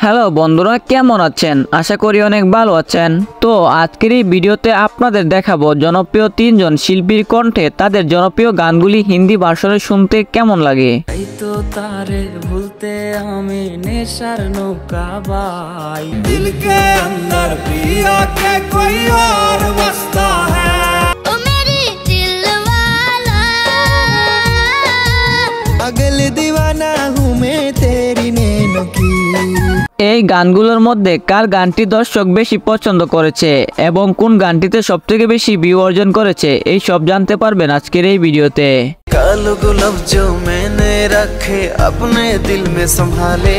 Hello বন্ধুরা, কেমন আছেন? আশা করি অনেক ভালো আছেন। তো আজকের এই ভিডিওতে আপনাদের দেখাবো জনপ্রিয় তিনজন শিল্পীর কণ্ঠে তাদের জনপ্রিয় গানগুলি হিন্দি ভার্সনে শুনতে কেমন লাগে। এই তো তারে ভুলতে আমি নেশার নৌকা বাই, দিল কে अंदर पिया के कोई और बसता है, ओ मेरी दिलवाला पागल दीवाना हूँ मैं तेरी नैनों की। এই গানগুলোর মধ্যে কার গানটি দর্শক বেশি পছন্দ করেছে এবং কোন গানটিতে সবথেকে বেশি ভিউ অর্জন করেছে এই সব জানতে পারবেন আজকের এই ভিডিওতে। कालो गुलाब जो मैंने रखे अपने दिल में संभाले।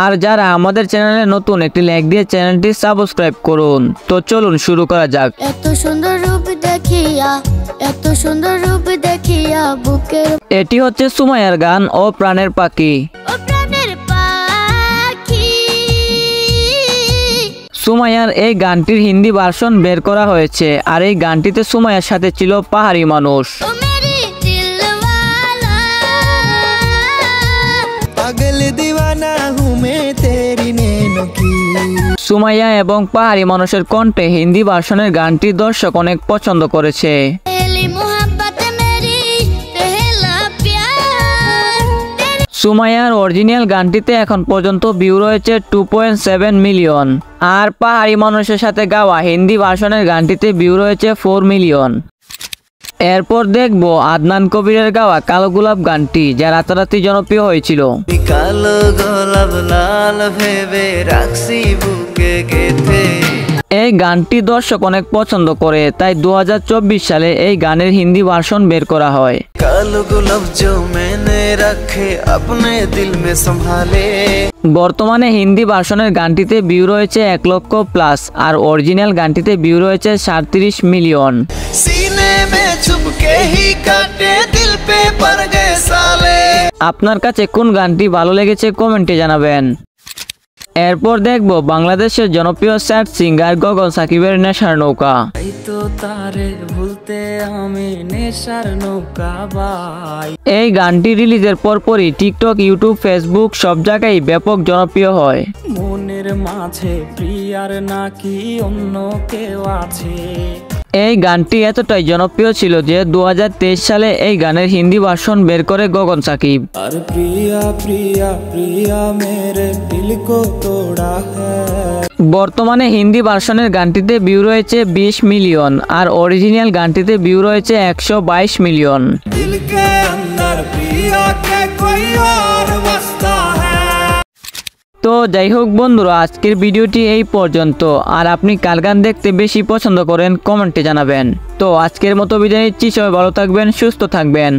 আর যারা আমাদের চ্যানেলে নতুন, একটি লাইক দিয়ে চ্যানেলটি সাবস্ক্রাইব করুন। তো চলুন শুরু করা যাক। এত সুন্দর রূপ দেখিয়া, এত সুন্দর রূপ দেখিয়া বুকের। এটি হচ্ছে সুমাইয়ার গান ও প্রাণের পাখি। সুমাইয়ার এই গানটির হিন্দি ভার্সন বের করা হয়েছে, আর এই গানটিতে সুমাইয়ার সাথে ছিল পাহাড়ি মানুষ। সুমাইয়া এবং পাহাড়ি মানুষের কণ্ঠে হিন্দি ভার্সনের গানটি দর্শক অনেক পছন্দ করেছে। সুমাইয়ার অরিজিনাল গানটিতে এখন পর্যন্ত ভিউ রয়েছে 2.7 মিলিয়ন, আর পাহাড়ি মানুষের সাথে গাওয়া হিন্দি ভার্সনের গানটিতে ভিউ রয়েছে 4 মিলিয়ন। এরপর দেখবো আদনান কবিরের গাওয়া কালো গোলাপ গানটি, যা রাতারাতি জনপ্রিয় হয়েছিল। কালো গোলাপ লাল ভেবে রাখছি বুকে গেথে। এই গানটি দর্শক অনেক পছন্দ করে, তাই 2024 সালে এই গানের হিন্দি ভার্সন বের করা হয়। কালো গোলাপ जो मैंने रखे अपने दिल में संभाले। বর্তমানে হিন্দি ভার্সনের গানটিতে ভিউ রয়েছে 1 লক্ষ প্লাস, আর অরিজিনাল গানটিতে ভিউ রয়েছে 37 মিলিয়ন। सीने में चुपके ही काटे दिल पे पड़ गए साले। আপনার কাছে কোন গানটি ভালো লেগেছে কমেন্টে জানাবেন। এরপর দেখবো বাংলাদেশের জনপ্রিয় স্যাড সিঙ্গার গগন সাকিবের নেশার নৌকা। এই তো তারে ভুলতে আমি নেশার নৌকা বাই। এই গানটি রিলিজের পরপরই টিকটক, ইউটিউব, ফেসবুক সব জায়গায় ব্যাপক জনপ্রিয় হয়। মনের মাঝে প্রিয়ার নাকি অন্য কেউ আছে। এই গানটি এতটাই জনপ্রিয় ছিল যে 2023 সালে এই গানের হিন্দি ভার্সন বের করে গগন সাকিব। আর প্রিয়া প্রিয়া প্রিয়া মেরে দিল কো তোড়া হ্যায়। বর্তমানে হিন্দি ভার্সনের গানটিতে ভিউ রয়েছে 20 মিলিয়ন, আর অরিজিনাল গানটিতে ভিউ রয়েছে 122 মিলিয়ন। দিল কে अंदर प्रिया के कोई और बसता है। তো যাই হোক বন্ধুরা, আজকের ভিডিওটি এই পর্যন্ত। আর আপনি কার গান দেখতে বেশি পছন্দ করেন কমেন্টে জানাবেন। তো আজকের মতো বিদায় নিচ্ছি, সবাই ভালো থাকবেন, সুস্থ থাকবেন।